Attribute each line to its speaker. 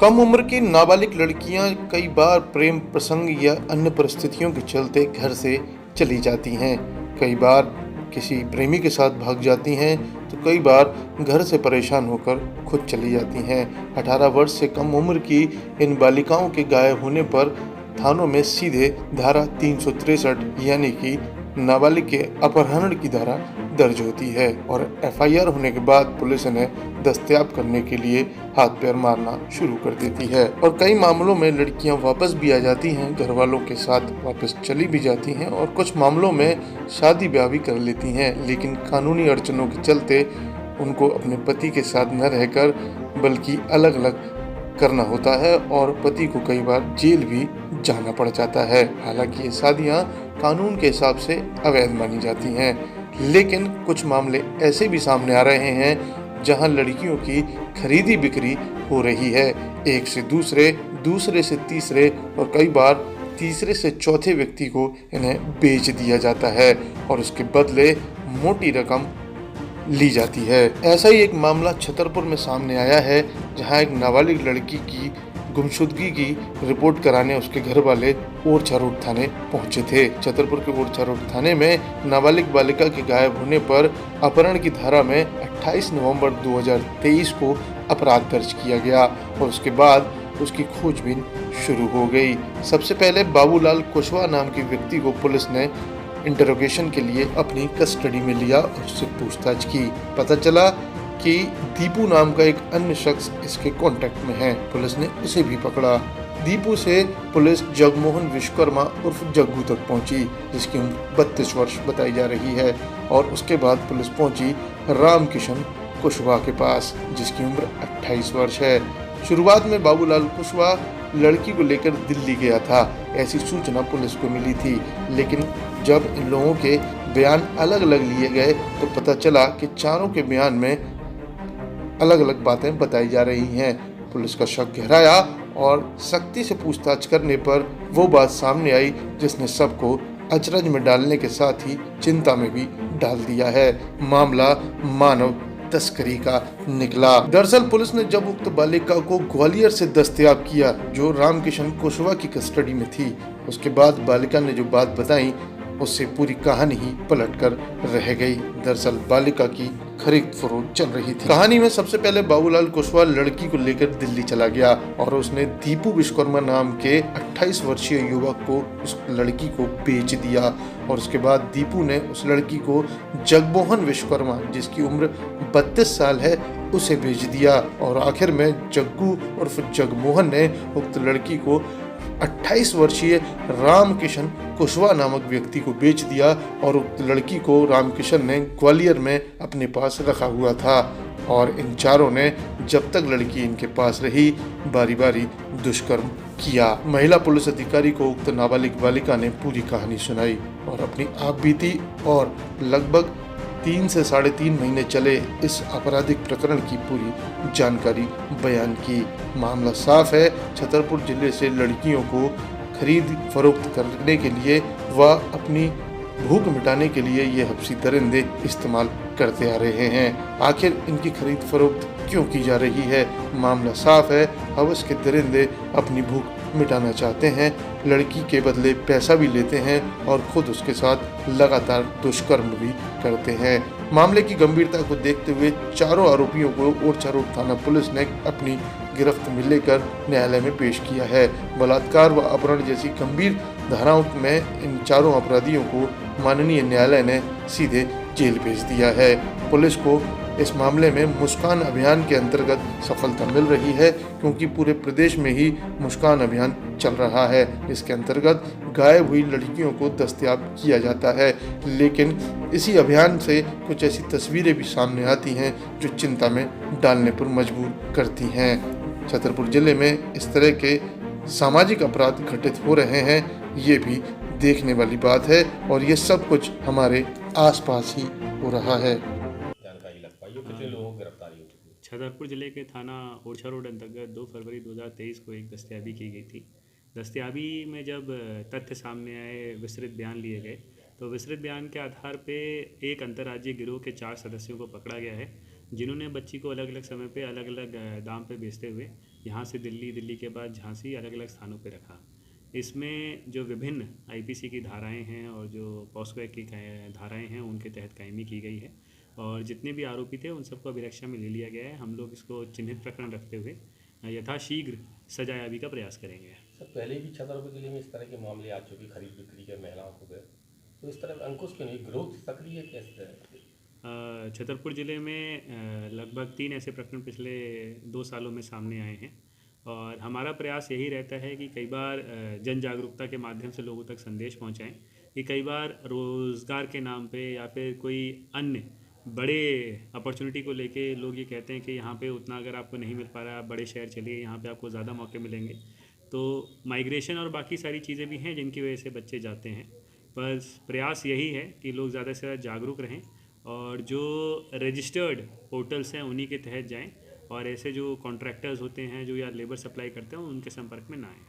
Speaker 1: कम उम्र की नाबालिग लड़कियां कई बार प्रेम प्रसंग या अन्य परिस्थितियों के चलते घर से चली जाती हैं। कई बार किसी प्रेमी के साथ भाग जाती हैं तो कई बार घर से परेशान होकर खुद चली जाती हैं। 18 वर्ष से कम उम्र की इन बालिकाओं के गायब होने पर थानों में सीधे धारा 363 यानी कि नाबालिग के अपहरण की धारा दर्ज होती है और एफआईआर होने के बाद पुलिस इन्हें दस्तयाब करने के लिए हाथ पैर मारना शुरू कर देती है और कई मामलों में लड़कियां वापस भी आ जाती हैं, घर वालों के साथ वापस चली भी जाती हैं और कुछ मामलों में शादी ब्याह भी कर लेती हैं। लेकिन कानूनी अड़चनों के चलते उनको अपने पति के साथ न रहकर बल्कि अलग अलग करना होता है और पति को कई बार जेल भी जाना पड़ जाता है। हालांकि ये शादियां कानून के हिसाब से अवैध मानी जाती हैं, लेकिन कुछ मामले ऐसे भी सामने आ रहे हैं जहां लड़कियों की खरीदी बिक्री हो रही है। एक से दूसरे, दूसरे से तीसरे और कई बार तीसरे से चौथे व्यक्ति को इन्हें बेच दिया जाता है और उसके बदले मोटी रकम ली जाती है। ऐसा ही एक मामला छतरपुर में सामने आया है, जहां एक नाबालिग लड़की की गुमशुदगी की रिपोर्ट कराने उसके घर वाले ओरछा रोड थाने पहुंचे थे। छतरपुर के ओरछा रोड थाने में नाबालिग बालिका के गायब होने पर अपहरण की धारा में 28 नवंबर 2023 को अपराध दर्ज किया गया और उसके बाद उसकी खोजबीन शुरू हो गई। सबसे पहले बाबूलाल कुशवाहा नाम के व्यक्ति को पुलिस ने इंटरोगेशन के लिए अपनी कस्टडी में लिया और उससे पूछताछ की। पता चला कि दीपू नाम का एक अन्य शख्स इसके कांटेक्ट में है। पुलिस ने उसे भी पकड़ा। दीपू से पुलिस जगमोहन विश्वकर्मा उर्फ जग्गू तक पहुंची, जिसकी उम्र 32 वर्ष बताई जा रही है और उसके बाद पुलिस पहुंची रामकिशन कुशवाहा के पास, जिसकी उम्र 28 वर्ष है। शुरुआत में बाबूलाल कुशवाहा लड़की को लेकर दिल्ली गया था, ऐसी सूचना पुलिस को मिली थी। लेकिन जब इन लोगों के बयान अलग अलग लिए गए तो पता चला कि चारों के बयान में अलग अलग बातें बताई जा रही हैं। पुलिस का शक गहराया और सख्ती से पूछताछ करने पर वो बात सामने आई जिसने सबको अचरज में डालने के साथ ही चिंता में भी डाल दिया है। मामला मानव तस्करी का निकला। दरअसल पुलिस ने जब उक्त बालिका को ग्वालियर से दस्तयाब किया, जो रामकिशन कुशवाहा की कस्टडी में थी, उसके बाद बालिका ने जो बात बताई उससे पूरी कहानी ही पलटकर रह गई। दरअसल बालिका की खरीद फरोख्त चल रही थी। कहानी में सबसे पहले बाबूलाल कुशवाहा लड़की को लेकर दिल्ली चला गया और उसने दीपू विश्वकर्मा नाम के 28 वर्षीय युवक को उस लड़की को बेच दिया और उसके बाद दीपू ने उस लड़की को जगमोहन विश्वकर्मा, जिसकी उम्र 32 साल है, उसे बेच दिया और आखिर में जग्गू उर्फ जगमोहन ने उक्त लड़की को 28 वर्षीय रामकिशन कुशवाहा नामक व्यक्ति को बेच दिया और उक्त लड़की को रामकिशन ने ग्वालियर में अपने पास रखा हुआ था और इन चारों ने जब तक लड़की इनके पास रही बारी बारी दुष्कर्म किया। महिला पुलिस अधिकारी को उक्त नाबालिग बालिका ने पूरी कहानी सुनाई और अपनी आपबीती और लगभग 3 से 3.5 महीने चले इस आपराधिक प्रकरण की पूरी जानकारी बयान की। मामला साफ है, छतरपुर जिले से लड़कियों को खरीद फरोख्त करने के लिए व अपनी भूख मिटाने के लिए ये हबशी दरिंदे इस्तेमाल करते आ रहे हैं। आखिर इनकी खरीद फरोख्त क्यों की जा रही है? मामला साफ है, हवस के दरिंदे अपनी भूख मिटाना चाहते हैं, लड़की के बदले पैसा भी लेते हैं और खुद उसके साथ लगातार दुष्कर्म भी करते हैं। मामले की गंभीरता को देखते हुए चारों आरोपियों को ओरछा रोड थाना पुलिस ने अपनी गिरफ्त में लेकर न्यायालय में पेश किया है। बलात्कार व अपहरण जैसी गंभीर धाराओं में इन चारों अपराधियों को माननीय न्यायालय ने सीधे जेल भेज दिया है। पुलिस को इस मामले में मुस्कान अभियान के अंतर्गत सफलता मिल रही है, क्योंकि पूरे प्रदेश में ही मुस्कान अभियान चल रहा है। इसके अंतर्गत गायब हुई लड़कियों को दस्तयाब किया जाता है, लेकिन इसी अभियान से कुछ ऐसी तस्वीरें भी सामने आती हैं जो चिंता में डालने पर मजबूर करती हैं। छतरपुर जिले में इस तरह के सामाजिक अपराध घटित हो रहे हैं, ये भी देखने वाली बात है और ये सब कुछ हमारे आसपास ही हो रहा है।
Speaker 2: जानकारी लग पाई हो कितने लोगों की गिरफ्तारी हो चुकी है?
Speaker 3: छतरपुर जिले के थाना ओरछा रोड अंतर्गत 2 फरवरी 2023 को एक दस्तयाबी की गई थी। दस्तयाबी में जब तथ्य सामने आए, विस्तृत बयान लिए गए, तो विस्तृत बयान के आधार पे एक अंतर्राज्यीय गिरोह के 4 सदस्यों को पकड़ा गया है, जिन्होंने बच्ची को अलग अलग समय पे अलग अलग दाम पे बेचते हुए यहाँ से दिल्ली, दिल्ली के बाद झांसी, अलग अलग स्थानों पे रखा। इसमें जो विभिन्न आईपीसी की धाराएं हैं और जो पॉस्को एक्ट की धाराएं हैं उनके तहत कायमी की गई है और जितने भी आरोपी थे उन सबको अभिरक्षा में ले लिया गया है। हम लोग इसको चिन्हित प्रकरण रखते हुए यथाशीघ्र सजायाबी का प्रयास करेंगे।
Speaker 2: सर पहले भी छतरपुर जिले में इस तरह के मामले आ चुके खरीद बिक्री के महिलाओं को गए, तो इस तरह अंकुश क्यों नहीं, ग्रोथ सक्रिय कैसे?
Speaker 3: छतरपुर ज़िले में लगभग 3 ऐसे प्रकरण पिछले 2 सालों में सामने आए हैं और हमारा प्रयास यही रहता है कि कई बार जन जागरूकता के माध्यम से लोगों तक संदेश पहुंचाएं कि कई बार रोज़गार के नाम पे या फिर कोई अन्य बड़े अपॉर्चुनिटी को लेके लोग ये कहते हैं कि यहाँ पे उतना अगर आपको नहीं मिल पा रहा, आप बड़े शहर चलिए, यहाँ पे आपको ज़्यादा मौके मिलेंगे। तो माइग्रेशन और बाकी सारी चीज़ें भी हैं जिनकी वजह से बच्चे जाते हैं। बस प्रयास यही है कि लोग ज़्यादा से ज़्यादा जागरूक रहें और जो रजिस्टर्ड पोर्टल्स हैं उन्हीं के तहत जाएं और ऐसे जो कॉन्ट्रैक्टर्स होते हैं जो या लेबर सप्लाई करते हैं उनके संपर्क में ना आएँ।